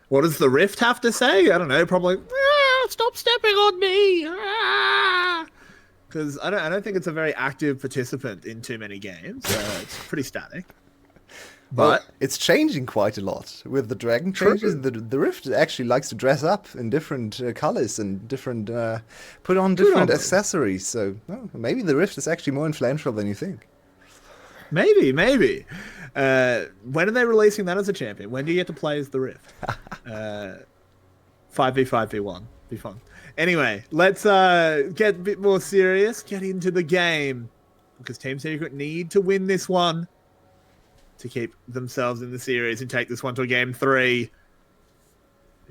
What does the Rift have to say? I don't know. Probably, stop stepping on me. Because I don't think it's a very active participant in too many games. It's pretty static. Well, But it's changing quite a lot with the dragon changes. true. The Rift actually likes to dress up in different colors and different put on Good on different them. accessories. So maybe the Rift is actually more influential than you think. Maybe, maybe. When are they releasing that as a champion? When do you get to play as the Rift? 5v5v1. Be fun. Anyway, let's get a bit more serious. Get into the game. Because Team Secret need to win this one to keep themselves in the series and take this one to a game 3.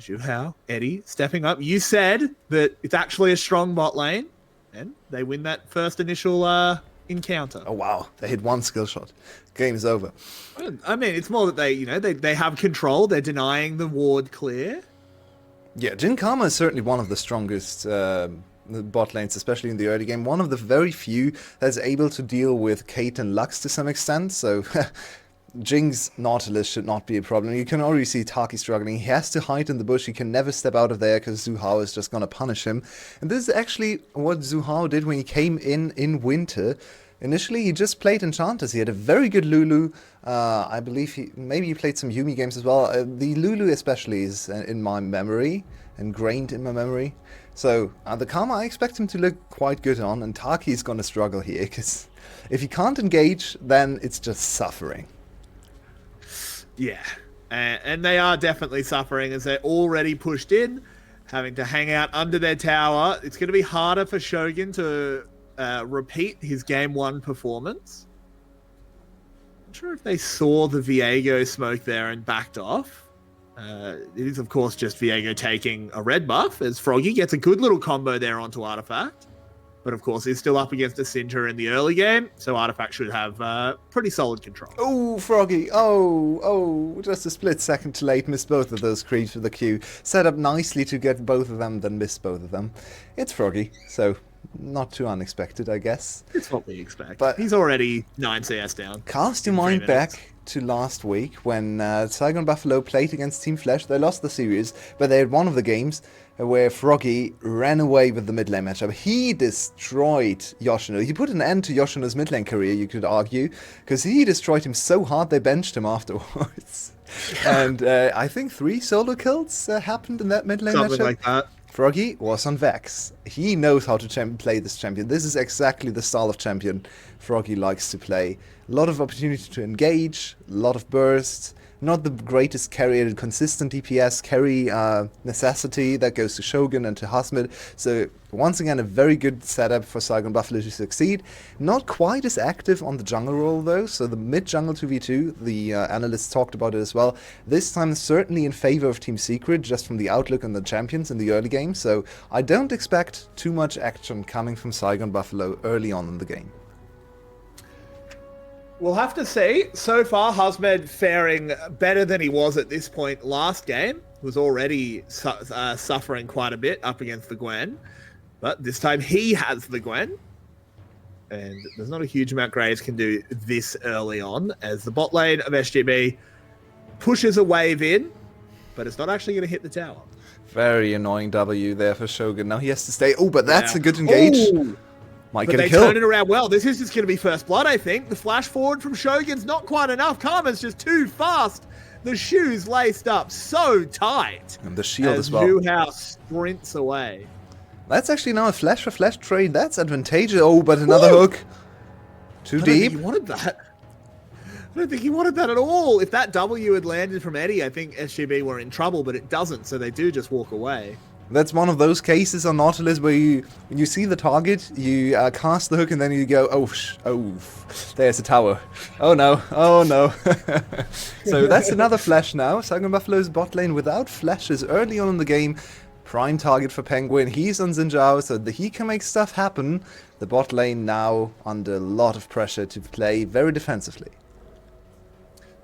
Zhu Hao, Eddie, stepping up. You said that it's actually a strong bot lane. And they win that first initial encounter. Oh wow, they hit one skill shot. Game is over. I mean, it's more that they have control. They're denying the ward clear. Yeah, Jin Kama is certainly one of the strongest bot lanes, especially in the early game. One of the very few that's able to deal with Kate and Lux to some extent. So Jing's Nautilus should not be a problem. You can already see Taki struggling. He has to hide in the bush. He can never step out of there because Zhu Hao is just going to punish him. And this is actually what Zhu Hao did when he came in winter. Initially, he just played Enchanters. He had a very good Lulu. I believe maybe he played some Yumi games as well. The Lulu especially is in my memory, ingrained in my memory. So the Karma, I expect him to look quite good on, and Taki is going to struggle here, because if he can't engage, then it's just suffering. Yeah, and they are definitely suffering as they're already pushed in, having to hang out under their tower. It's going to be harder for Shogun to repeat his game 1 performance. I'm not sure if they saw the Viego smoke there and backed off. It is, of course, just Viego taking a red buff as Froggy gets a good little combo there onto Artifact. But, of course, he's still up against a Sinter in the early game, so Artifact should have pretty solid control. Oh, Froggy. Oh, just a split second too late. Missed both of those creeps with the Q. Set up nicely to get both of them, then missed both of them. It's Froggy, so not too unexpected, I guess. It's what we expect. But he's already 9 CS down. Cast your mind back to last week when Saigon Buffalo played against Team Flash. They lost the series, but they had one of the games where Froggy ran away with the mid lane matchup. He destroyed Yoshino. He put an end to Yoshino's mid lane career, you could argue, because he destroyed him so hard they benched him afterwards. And I think 3 solo kills happened in that mid lane matchup. Something like that. Froggy was on Vex. He knows how to play this champion. This is exactly the style of champion Froggy likes to play. A lot of opportunity to engage, a lot of bursts. Not the greatest carry, consistent DPS carry necessity that goes to Shogun and to Hasmid. So once again, a very good setup for Saigon Buffalo to succeed. Not quite as active on the jungle role though. So the mid jungle 2v2, the analysts talked about it as well. This time certainly in favor of Team Secret, just from the outlook on the champions in the early game. So I don't expect too much action coming from Saigon Buffalo early on in the game. We'll have to see. So far, Hasmed faring better than he was at this point last game. Was already suffering quite a bit up against the Gwen. But this time he has the Gwen. And there's not a huge amount Graves can do this early on, as the bot lane of SGB pushes a wave in, but it's not actually going to hit the tower. Very annoying W there for Shogun. Now he has to stay. Oh, but that's a good engage. Ooh. Might But get a they kill. turn it around well. This is just going to be first blood, I think. The flash forward from Shogun's not quite enough. Karma's just too fast. The shoes laced up so tight. And the shield as well. Zhu Hao sprints away. That's actually now a flash for flash trade. That's advantageous. Oh, but another hook. Too I don't think deep. he wanted that. I don't think he wanted that at all. If that W had landed from Eddie, I think SGB were in trouble, but it doesn't, so they do just walk away. That's one of those cases on Nautilus where when you see the target, you cast the hook and then you go, there's a tower. Oh no. So that's another flash now. Saigon Buffalo's bot lane without flashes early on in the game. Prime target for Penguin. He's on Xin Zhao, so that he can make stuff happen. The bot lane now under a lot of pressure to play very defensively.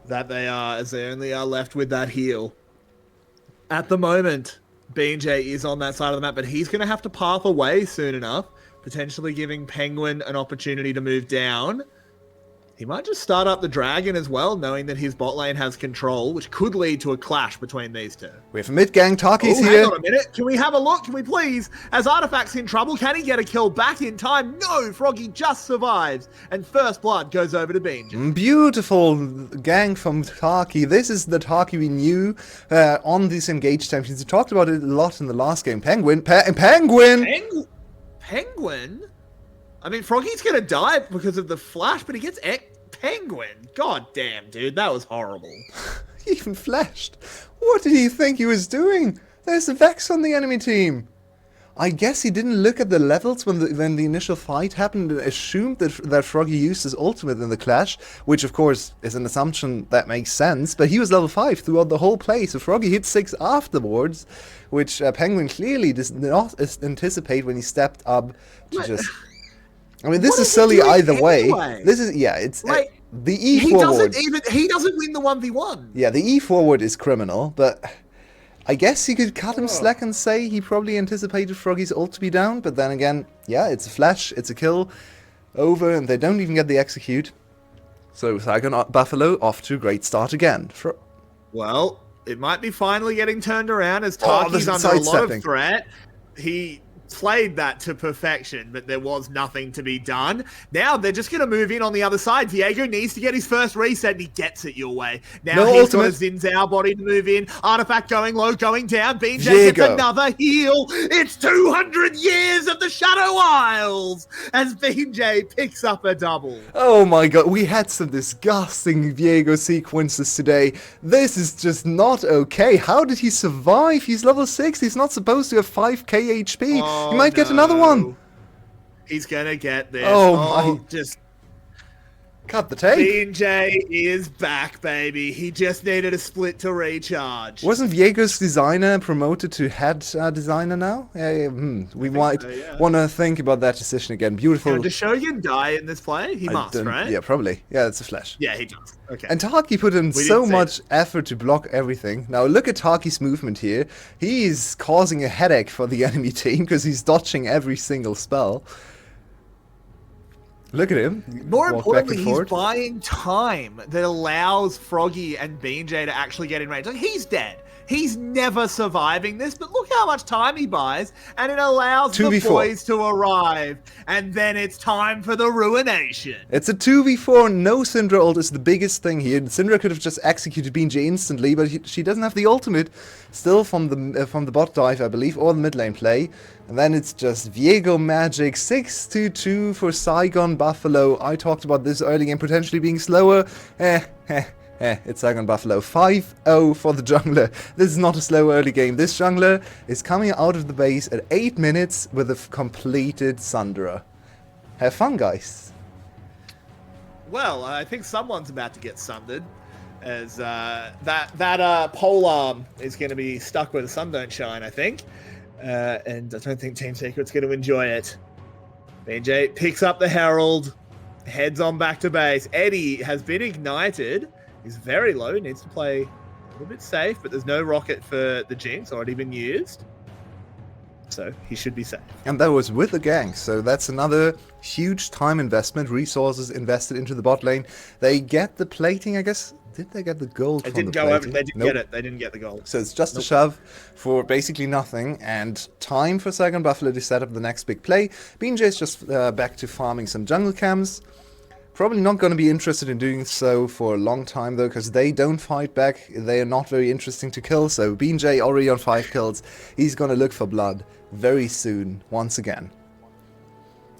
That they are, as they only are left with that heal. At the moment, BJ is on that side of the map, but he's going to have to path away soon enough, potentially giving Penguin an opportunity to move down. He might just start up the dragon as well, knowing that his bot lane has control, which could lead to a clash between these two. We have a mid-gang. Taki's Oh, here. hang on a minute. Can we have a look? Can we please? As Artifact's in trouble, can he get a kill back in time? No, Froggy just survives. And first blood goes over to Beanj. Beautiful gang from Taki. This is the Taki we knew on these engaged champions. We talked about it a lot in the last game. Penguin. Penguin? I mean, Froggy's going to die because of the flash, but he gets Penguin. God damn, dude. That was horrible. He even flashed. What did he think he was doing? There's a Vex on the enemy team. I guess he didn't look at the levels when the initial fight happened and assumed that Froggy used his ultimate in the clash, which of course is an assumption that makes sense, but he was level 5 throughout the whole play, so Froggy hit 6 afterwards, which Penguin clearly does not anticipate when he stepped up to just... I mean, this is silly either way. This is, yeah, it's... Like, the E forward... He doesn't win the 1v1. Yeah, the E forward is criminal, but... I guess you could cut him slack and say he probably anticipated Froggy's ult to be down, but then again, yeah, it's a flash, it's a kill, over, and they don't even get the execute. So Saigon Buffalo off to a great start again. Well, it might be finally getting turned around as Taki's under a lot of threat. He played that to perfection, but there was nothing to be done. Now they're just going to move in on the other side. Viego needs to get his first reset, and he gets it your way. Now he's got a Xin Zhao body to move in. Artifact going low, going down. Beanj gets another heal. It's 200 years of the Shadow Isles as Beanj picks up a double. Oh my god, we had some disgusting Viego sequences today. This is just not okay. How did he survive? He's level 6. He's not supposed to have 5k HP. He might get another one. He's gonna get this. Oh my! Just cut the tape. Beanj is back, baby. He just needed a split to recharge. Wasn't Viego's designer promoted to head designer now? We might want to think about that decision again. Beautiful. Does Shogun die in this play? He must, right? Yeah, probably. Yeah, it's a flash. Yeah, he does. Okay. And Taki put in so much effort to block everything. Now look at Taki's movement here. He's causing a headache for the enemy team because he's dodging every single spell. Look at him. More importantly, he's buying time that allows Froggy and Beanj to actually get in range. Like, he's dead. He's never surviving this, but look how much time he buys, and it allows the boys to arrive. And then it's time for the ruination. It's a 2v4. No Syndra ult is the biggest thing here. Syndra could have just executed Beanj instantly, but she doesn't have the ultimate. Still from the bot dive, I believe, or the mid lane play. And then it's just Viego magic, 6-2 for Saigon Buffalo. I talked about this early game potentially being slower. It's Saigon Buffalo. 5-0 for the jungler. This is not a slow early game. This jungler is coming out of the base at 8 minutes with a completed Sundra. Have fun, guys. Well, I think someone's about to get sundered, as that pole arm is going to be stuck where the sun don't shine, I think. And I don't think Team Secret's going to enjoy it. Beanj picks up the Herald, heads on back to base. Eddie has been ignited. He's very low, needs to play a little bit safe, but there's no rocket for the Jinx, already been used. So he should be safe. And that was with the gang, so that's another huge time investment, resources invested into the bot lane. They get the plating, I guess. Did they get the gold from the plating? They didn't get it. They didn't get the gold. So it's just a shove for basically nothing, and time for Saigon Buffalo to set up the next big play. Beanj is just back to farming some jungle camps. Probably not going to be interested in doing so for a long time, though, because they don't fight back. They are not very interesting to kill, so Beanj already on 5 kills. He's going to look for blood very soon, once again.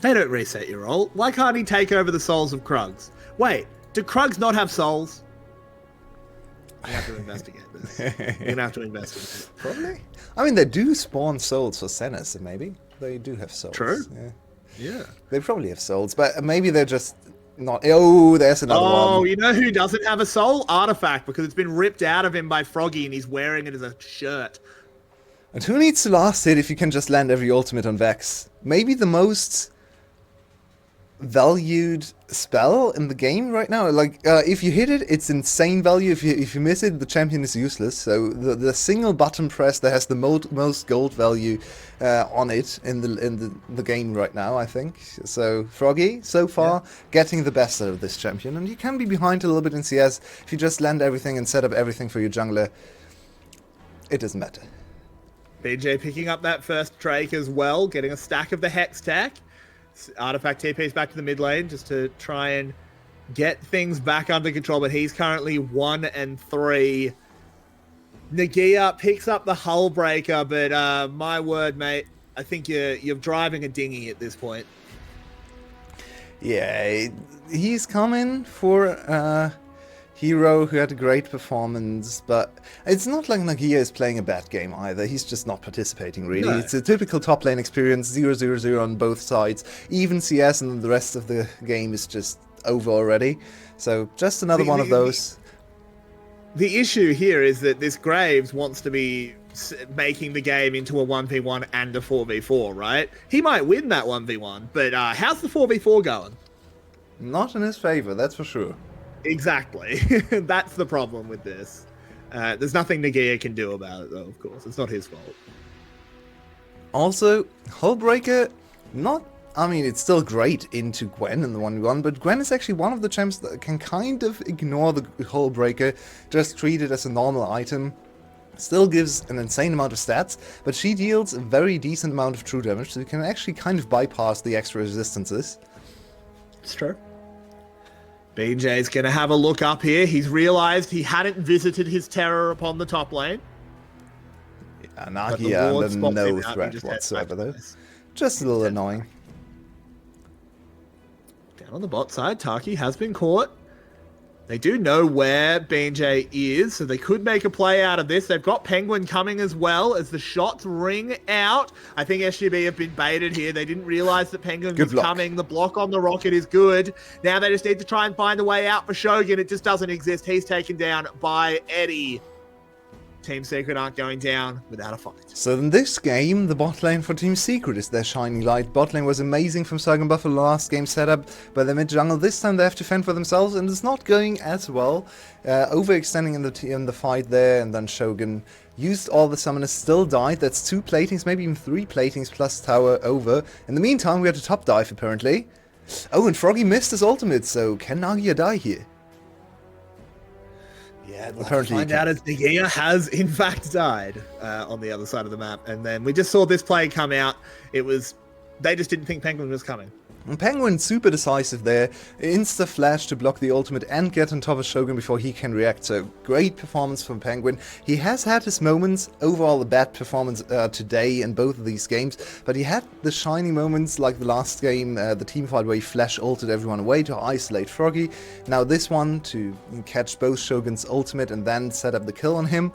They don't reset your ult. Why can't he take over the souls of Krugs? Wait, do Krugs not have souls? You have to investigate this. You're going to have to investigate. Probably. I mean, they do spawn souls for Senna, so maybe. They do have souls. True. Yeah. They probably have souls, but maybe they're just not... Oh, there's another one. Oh, you know who doesn't have a soul? Artifact, because it's been ripped out of him by Froggy and he's wearing it as a shirt. And who needs to last hit if you can just land every ultimate on Vex? Maybe the most... valued spell in the game right now. Like, if you hit it, it's insane value. If you miss it, the champion is useless. So the single button press that has the most gold value on it in the game right now, I think. So Froggy, so far, getting the best out of this champion. And you can be behind a little bit in CS if you just land everything and set up everything for your jungler. It doesn't matter. BJ picking up that first Drake as well, getting a stack of the Hex Tech. Artifact TP's back to the mid lane just to try and get things back under control, but he's currently 1 and 3. Nagia picks up the Hull Breaker, but my word, mate, I think you're driving a dinghy at this point. Yeah, he's coming for hero who had a great performance, but it's not like Nagia is playing a bad game either. He's just not participating, really. No. It's a typical top lane experience, 0-0-0 on both sides. Even CS and the rest of the game is just over already. So just another one of those. The issue here is that this Graves wants to be making the game into a 1v1 and a 4v4, right? He might win that 1v1, but how's the 4v4 going? Not in his favor, that's for sure. Exactly. That's the problem with this. There's nothing Nagia can do about it, though, of course. It's not his fault. Also, Hullbreaker, it's still great into Gwen in the 1v1, but Gwen is actually one of the champs that can kind of ignore the Hullbreaker, just treat it as a normal item. Still gives an insane amount of stats, but she deals a very decent amount of true damage, so you can actually kind of bypass the extra resistances. It's true. BJ's going to have a look up here. He's realized he hadn't visited his terror upon the top lane. Yeah, Nagia under no threat whatsoever, though. Just a little annoying. Down on the bot side, Taki has been caught. They do know where BJ is, so they could make a play out of this. They've got Penguin coming as well as the shots ring out. I think SGB have been baited here. They didn't realize that Penguin was coming. The block on the rocket is good. Now they just need to try and find a way out for Shogun. It just doesn't exist. He's taken down by Eddie. Team Secret aren't going down without a fight. So in this game, the bot lane for Team Secret is their shining light. Bot lane was amazing from Saigon Buffalo last game setup, but the mid jungle this time they have to fend for themselves, and it's not going as well. Overextending in the fight there, and then Shogun used all the summoners, still died. That's 2 platings, maybe even 3 platings plus tower over. In the meantime, we had a top dive apparently. Oh, and Froggy missed his ultimate, so can Nagia die here? Yeah, apparently find out as Nagia has in fact died on the other side of the map, and then we just saw this play come out. They just didn't think Penguin was coming. And Penguin super decisive there, insta flash to block the ultimate and get on top of Shogun before he can react. So great performance from Penguin. He has had his moments, overall a bad performance today in both of these games, but he had the shiny moments like the last game, the team fight where he flash ulted everyone away to isolate Froggy. Now this one to catch both Shogun's ultimate and then set up the kill on him.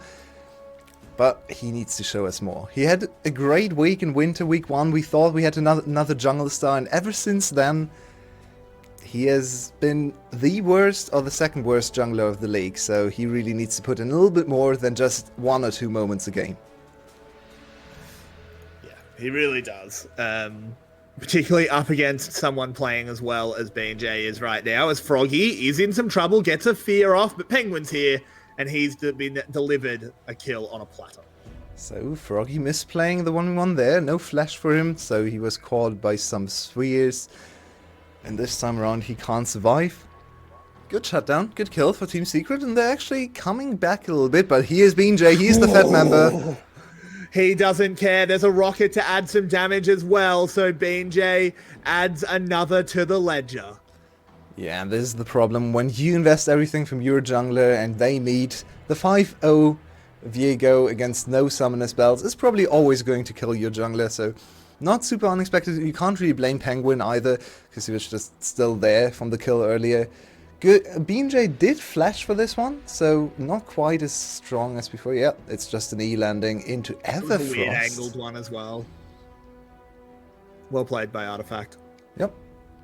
But he needs to show us more. He had a great week in Winter Week 1. We thought we had another jungle star, and ever since then, he has been the worst or the second worst jungler of the league. So he really needs to put in a little bit more than just 1 or 2 moments a game. Yeah, he really does. Particularly up against someone playing as well as BJ is right now, as Froggy is in some trouble, gets a fear off, but Penguin's here. And he's been delivered a kill on a platter. So Froggy misplaying the 1v1 there. No flash for him, so he was caught by some spheres. And this time around he can't survive. Good shutdown, good kill for Team Secret, and they're actually coming back a little bit. But here's BJ, he's the Fed member. He doesn't care. There's a rocket to add some damage as well, so BJ adds another to the ledger. Yeah, and this is the problem. When you invest everything from your jungler and they meet, the 5-0 Viego against no summoner spells is probably always going to kill your jungler, so not super unexpected. You can't really blame Penguin either, because he was just still there from the kill earlier. Good. BJ did flash for this one, so not quite as strong as before. Yeah, it's just an E landing into Everfrost. Weird angled one as well. Well played by Artifact. Yep.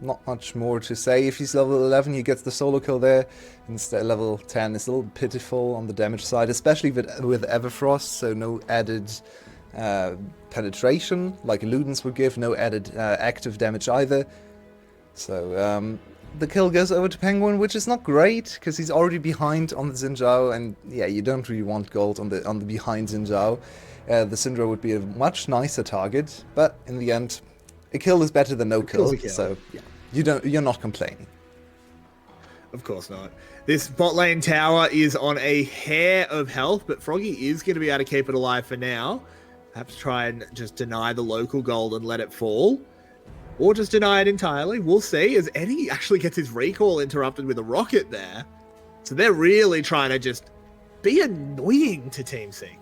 Not much more to say. If he's level 11, he gets the solo kill there. Instead, level 10 is a little pitiful on the damage side, especially with Everfrost, so no added penetration like Ludens would give, no added active damage either. So the kill goes over to Penguin, which is not great because he's already behind on the Xin Zhao, and yeah, you don't really want gold on the behind Xin Zhao. The Syndra would be a much nicer target, but in the end, a kill is better than no kill. So yeah. you're not complaining. Of course not. This bot lane tower is on a hair of health, but Froggy is going to be able to keep it alive for now. Perhaps try and just deny the local gold and let it fall. Or just deny it entirely. We'll see, as Eddie actually gets his recall interrupted with a rocket there. So they're really trying to just be annoying to Team Secret.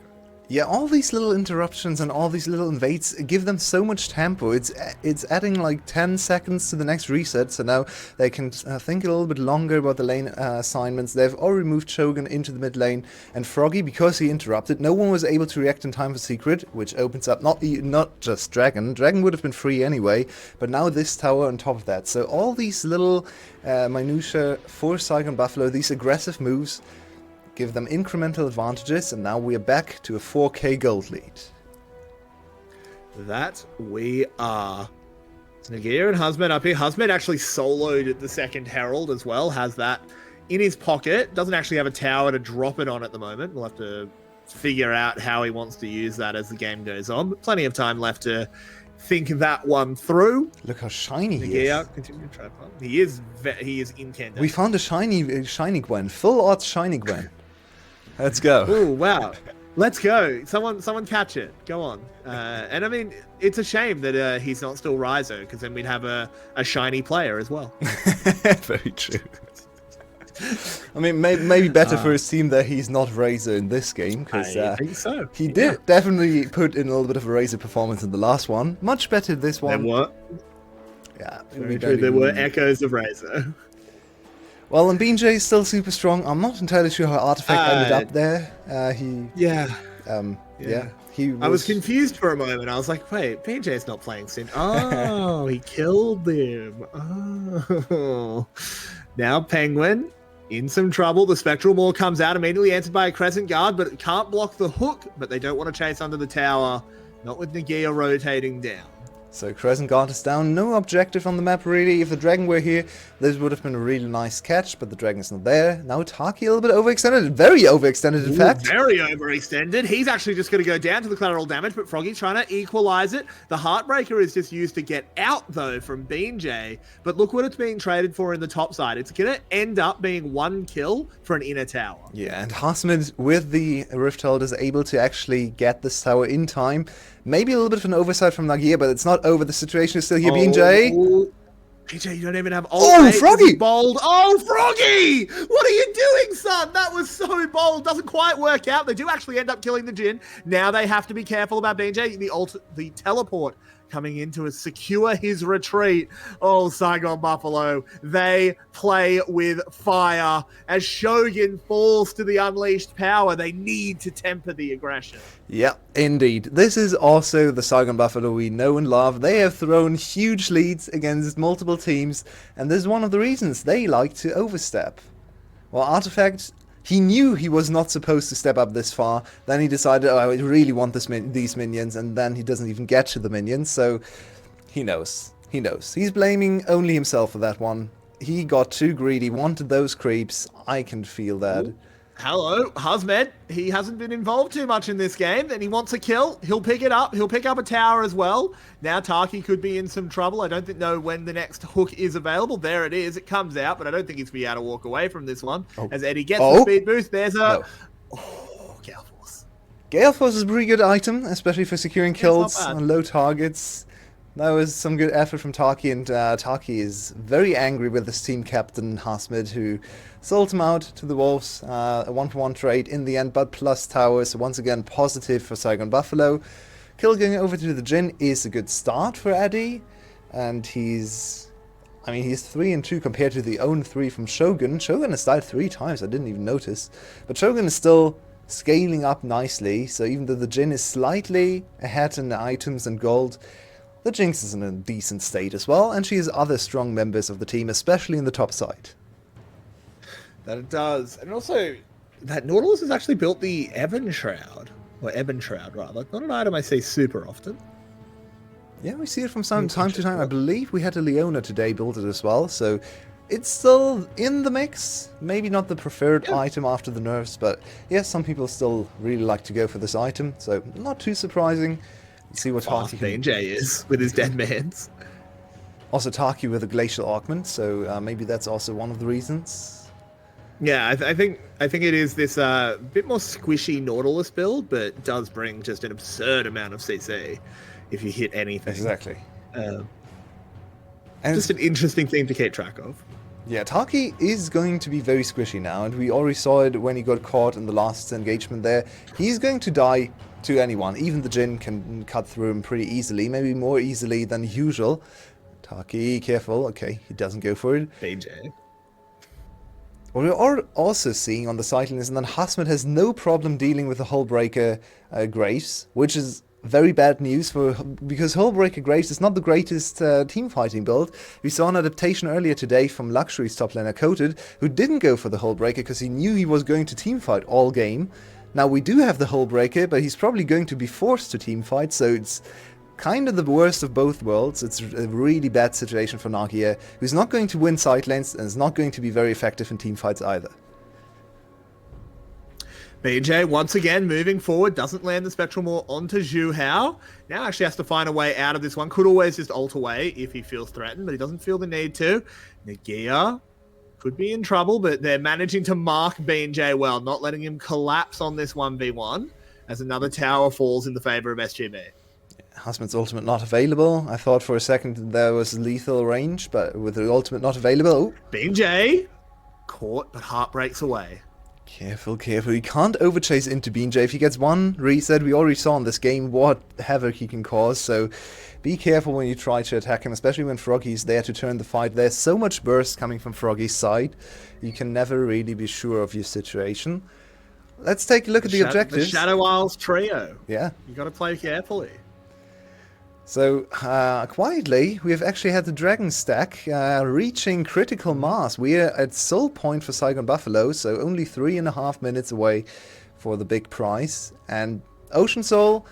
Yeah, all these little interruptions and all these little invades give them so much tempo. It's adding like 10 seconds to the next reset, so now they can think a little bit longer about the lane assignments. They've already moved Shogun into the mid lane, and Froggy, because he interrupted, no one was able to react in time for Secret, which opens up not just Dragon. Dragon would have been free anyway, but now this tower on top of that. So all these little minutiae for Saigon Buffalo, these aggressive moves, give them incremental advantages, and now we're back to a 4k gold lead. That we are. Nagia and Husband up here. Husband actually soloed the second Herald as well, has that in his pocket. Doesn't actually have a tower to drop it on at the moment. We'll have to figure out how he wants to use that as the game goes on. But plenty of time left to think that one through. Look how shiny he is. Continue to try to find. He is incandescent. We found a shiny Gwen. Full odds shiny Gwen. Let's go. Oh wow. Let's go. Someone catch it. Go on. And I mean, it's a shame that he's not still Rizo, because then we'd have a shiny player as well. Very true. I mean, maybe better for his team that he's not Razor in this game, because I think so. He did definitely put in a little bit of a Razor performance in the last one. Much better this one. There were. Yeah, very true. There were echoes of Razor. Well, and BJ is still super strong. I'm not entirely sure how Artifact ended up there. I was confused for a moment. I was like, wait, BJ's not playing Sin. Oh, he killed him. Oh. Now Penguin in some trouble. The Spectral Maw comes out, immediately answered by a Crescent Guard, but it can't block the hook. But they don't want to chase under the tower. Not with Nagia rotating down. So Crescent Guard is down, no objective on the map really. If the Dragon were here, this would have been a really nice catch, but the Dragon is not there. Now Taki a little bit overextended, very overextended in fact. Very overextended. He's actually just going to go down to the collateral damage, but Froggy's trying to equalize it. The Heartbreaker is just used to get out though from BJ, but look what it's being traded for in the top side. It's going to end up being one kill for an inner tower. Yeah, and Hasmid with the Rift Hold is able to actually get this tower in time. Maybe a little bit of an oversight from Nagia, but it's not over. The situation is still here. BJ. BJ, you don't even have Froggy! Bold. Oh, Froggy! What are you doing, son? That was so bold. Doesn't quite work out. They do actually end up killing the Jhin. Now they have to be careful about BJ. The teleport coming in to secure his retreat. Oh, Saigon Buffalo. They play with fire. As Shogun falls to the unleashed power, they need to temper the aggression. Yeah, indeed. This is also the Saigon Buffalo we know and love. They have thrown huge leads against multiple teams, and this is one of the reasons they like to overstep. Well, Artifact, he knew he was not supposed to step up this far. Then he decided, oh, I really want these minions, and then he doesn't even get to the minions, so he knows. He knows. He's blaming only himself for that one. He got too greedy, wanted those creeps. I can feel that. Ooh. Hello, Husmed. He hasn't been involved too much in this game, and he wants a kill. He'll pick it up. He'll pick up a tower as well. Now Taki could be in some trouble. I don't know when the next hook is available. There it is. It comes out, but I don't think he's going to be able to walk away from this one. Oh. As Eddie gets the speed boost, there's a... No. Oh, Gale Force. Gale Force is a pretty good item, especially for securing kills on low targets. That was some good effort from Taki, and Taki is very angry with his team captain, Hasmid, who sold him out to the Wolves. A 1-for-1 trade in the end, but plus towers. So once again, positive for Saigon Buffalo. Kill going over to the Jhin is a good start for Eddie, and he's 3-2 compared to the own 3 from Shogun. Shogun has died 3 times, I didn't even notice. But Shogun is still scaling up nicely, so even though the Jhin is slightly ahead in the items and gold, the Jinx is in a decent state as well, and she has other strong members of the team, especially in the top side. That it does. And also, that Nautilus has actually built the Ebon Shroud. Or Ebon Shroud, rather. Not an item I see super often. Yeah, we see it from time to time. I believe we had a Leona today build it as well, so it's still in the mix. Maybe not the preferred item after the nerfs, but yeah, some people still really like to go for this item, so not too surprising. Let's see what Taki can... BJ is with his dead mans. Also Taki with a glacial augment, so maybe that's also one of the reasons. Yeah, I think it is this bit more squishy Nautilus build, but does bring just an absurd amount of CC if you hit anything. Exactly. And just an interesting thing to keep track of. Yeah, Taki is going to be very squishy now, and we already saw it when he got caught in the last engagement there. He's going to die to anyone. Even the Jhin can cut through him pretty easily, maybe more easily than usual. Taki, careful. Okay, he doesn't go for it. BJ. What we're also seeing on the sideline is that Hasmet has no problem dealing with the Hullbreaker Graves, which is very bad news because Hullbreaker Graves is not the greatest team fighting build. We saw an adaptation earlier today from Luxury's top laner Coated, who didn't go for the Hullbreaker because he knew he was going to team fight all game. Now we do have the Hullbreaker, but he's probably going to be forced to team fight, so it's kind of the worst of both worlds. It's a really bad situation for Nagia, who's not going to win side lanes and is not going to be very effective in team fights either. BJ, once again, moving forward, doesn't land the Spectral Maw onto Zhu Hao. Now actually has to find a way out of this one. Could always just ult away if he feels threatened, but he doesn't feel the need to. Nagia could be in trouble, but they're managing to mark BJ well, not letting him collapse on this 1v1 as another tower falls in the favor of SGB. Hasmet's ultimate not available. I thought for a second there was lethal range, but with the ultimate not available... BJ caught, but heart breaks away. Careful, careful. He can't overchase into BJ. If he gets one reset, we already saw in this game what havoc he can cause, so be careful when you try to attack him, especially when Froggy's there to turn the fight. There's so much burst coming from Froggy's side, you can never really be sure of your situation. Let's take a look at the objectives. The Shadow Isles trio. Yeah. You got to play carefully. So, quietly, we have actually had the Dragon Stack reaching critical mass. We are at soul point for Saigon Buffalo, so only 3.5 minutes away for the big prize. And Ocean Soul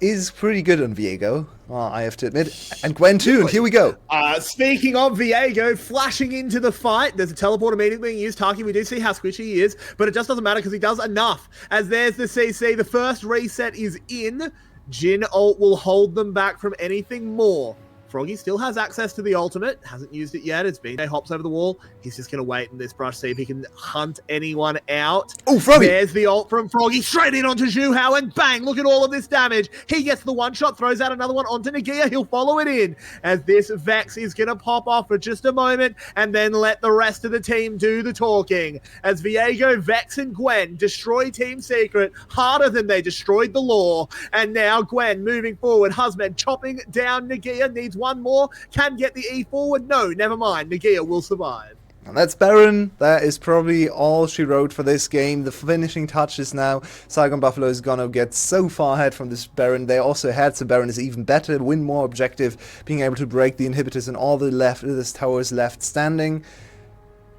is pretty good on Viego, I have to admit. And Gwen too, and here we go. Speaking of Viego, flashing into the fight. There's a teleport immediately being used. Taki, we do see how squishy he is, but it just doesn't matter because he does enough. As there's the CC, the first reset is in. Jhin ult will hold them back from anything more. Froggy still has access to the ultimate. Hasn't used it yet. It's BJ hops over the wall. He's just going to wait in this brush, see if he can hunt anyone out. Oh, Froggy! There's the ult from Froggy. Straight in onto Zhu Hao, and bang! Look at all of this damage. He gets the one shot, throws out another one onto Nagia. He'll follow it in as this Vex is going to pop off for just a moment and then let the rest of the team do the talking. As Viego, Vex, and Gwen destroy Team Secret harder than they destroyed the Law. And now Gwen moving forward. Husband chopping down Nagia. Needs one more. Can get the E forward. No, never mind. Nagia will survive. And that's Baron. That is probably all she wrote for this game. The finishing touches now. Saigon Buffalo is gonna get so far ahead from this Baron. They also had, so Baron is even better. Win more objective. Being able to break the inhibitors and all the towers left standing.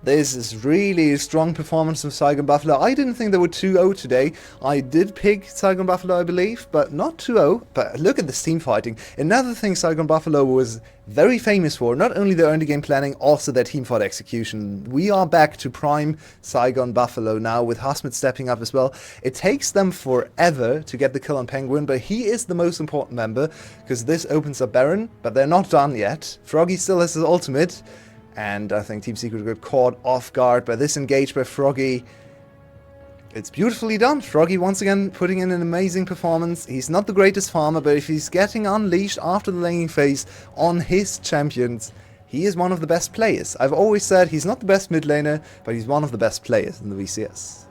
This is really a strong performance from Saigon Buffalo. I didn't think they were 2-0 today. I did pick Saigon Buffalo, I believe, but not 2-0. But look at this team fighting. Another thing Saigon Buffalo was very famous for, not only their early game planning, also their team fight execution. We are back to prime Saigon Buffalo now, with Hasmet stepping up as well. It takes them forever to get the kill on Penguin, but he is the most important member, because this opens up Baron, but they're not done yet. Froggy still has his ultimate. And I think Team Secret got caught off guard by this engage by Froggy. It's beautifully done. Froggy once again putting in an amazing performance. He's not the greatest farmer, but if he's getting unleashed after the laning phase on his champions, he is one of the best players. I've always said he's not the best mid laner, but he's one of the best players in the VCS.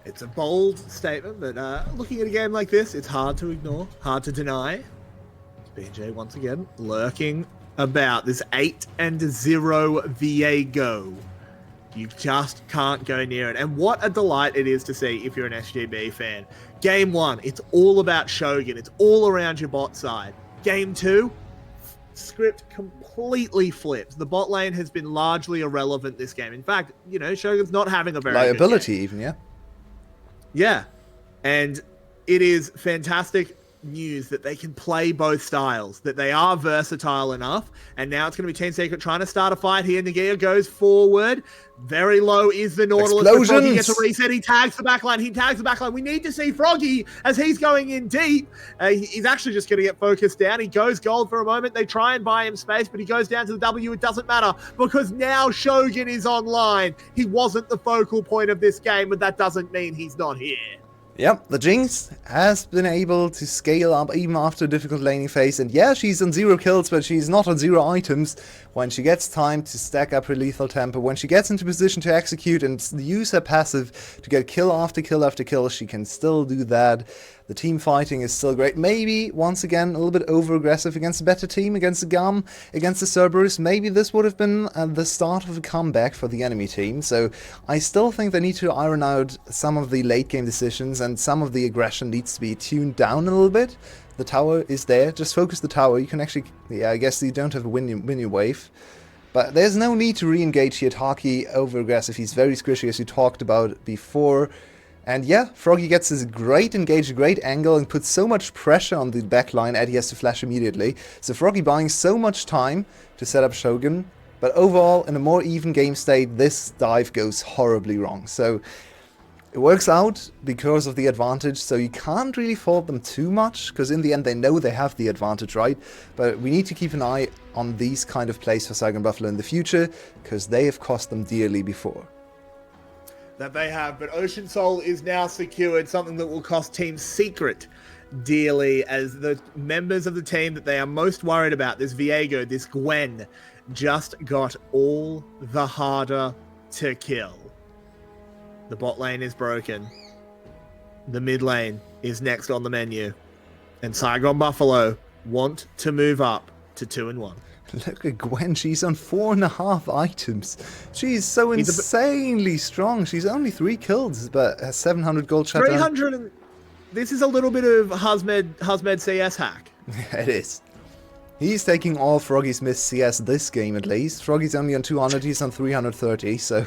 It's a bold statement, but looking at a game like this, it's hard to ignore, hard to deny. BJ once again lurking about this 8-0 Viego. You just can't go near it. And what a delight it is to see if you're an SGB fan. Game 1, it's all about Shogun. It's all around your bot side. Game 2, script completely flipped. The bot lane has been largely irrelevant this game. In fact, you know, Shogun's not having a very liability good game. even, yeah. Yeah. And it is fantastic news that they can play both styles, that they are versatile enough. And now it's going to be Team Secret trying to start a fight here. Nagia goes forward. Very low is the Nautilus. But Froggy gets a reset. He tags the backline. We need to see Froggy as he's going in deep. He's actually just going to get focused down. He goes gold for a moment. They try and buy him space, but he goes down to the W. It doesn't matter because now Shogun is online. He wasn't the focal point of this game, but that doesn't mean he's not here. Yep, the Jinx has been able to scale up even after a difficult laning phase, and yeah, she's on 0 kills, but she's not on 0 items. When she gets time to stack up her lethal tempo, when she gets into position to execute and use her passive to get kill after kill after kill, she can still do that. The team fighting is still great. Maybe, once again, a little bit over-aggressive against a better team, against the GAM, against the Cerberus. Maybe this would have been the start of a comeback for the enemy team. So I still think they need to iron out some of the late-game decisions, and some of the aggression needs to be tuned down a little bit. The tower is there. Just focus the tower. You can actually... Yeah, I guess you don't have a win your wave. But there's no need to re-engage here. Taki over-aggressive. He's very squishy, as you talked about before. And yeah, Froggy gets this great engage, great angle, and puts so much pressure on the backline. Eddie has to flash immediately. So Froggy buying so much time to set up Shogun. But overall, in a more even game state, this dive goes horribly wrong. So it works out because of the advantage. So you can't really fault them too much, because in the end they know they have the advantage, right? But we need to keep an eye on these kind of plays for Saigon Buffalo in the future, because they have cost them dearly before. That they have, but Ocean Soul is now secured, something that will cost Team Secret dearly, as the members of the team that they are most worried about, this Viego, this Gwen, just got all the harder to kill. The bot lane is broken. The mid lane is next on the menu. And Saigon Buffalo want to move up to 2-1. Look at Gwen, she's on 4.5 items. She's so insanely strong. She's only 3 kills, but has 700 gold shutdown. 300 and... This is a little bit of Husmed CS hack. It is. He's taking all Froggy's missed CS this game at least. Froggy's only on 200, he's on 330, so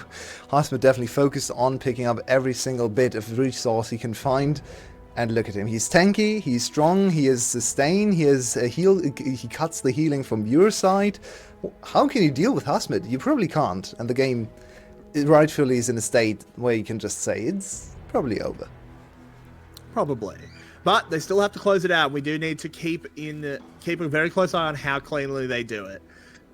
Husmed definitely focused on picking up every single bit of resource he can find. And look at him, he's tanky, he's strong, he is sustain, he is a heal, he cuts the healing from your side. How can you deal with Husmed? You probably can't, and the game rightfully is in a state where you can just say it's probably over. Probably. But they still have to close it out. We do need to keep a very close eye on how cleanly they do it,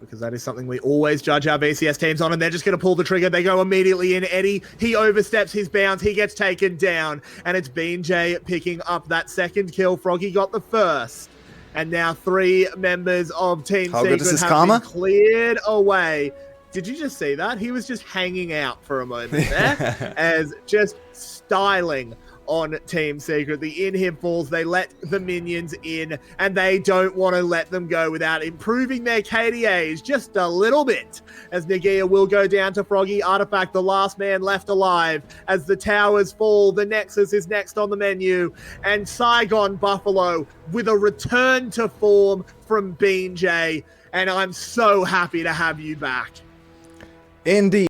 because that is something we always judge our VCS teams on, and they're just going to pull the trigger. They go immediately in. Eddie, he oversteps his bounds. He gets taken down, and it's BJ picking up that second kill. Froggy got the first, and now 3 members of Team Secret have been cleared away. Did you just see that? He was just hanging out for a moment there, as just styling on Team Secret. The inhib falls, they let the minions in, and they don't want to let them go without improving their KDAs just a little bit, as Nagia will go down to Froggy. Artifact, the last man left alive, as the towers fall. The Nexus is next on the menu, and Saigon Buffalo with a return to form from BJ, and I'm so happy to have you back. Indeed.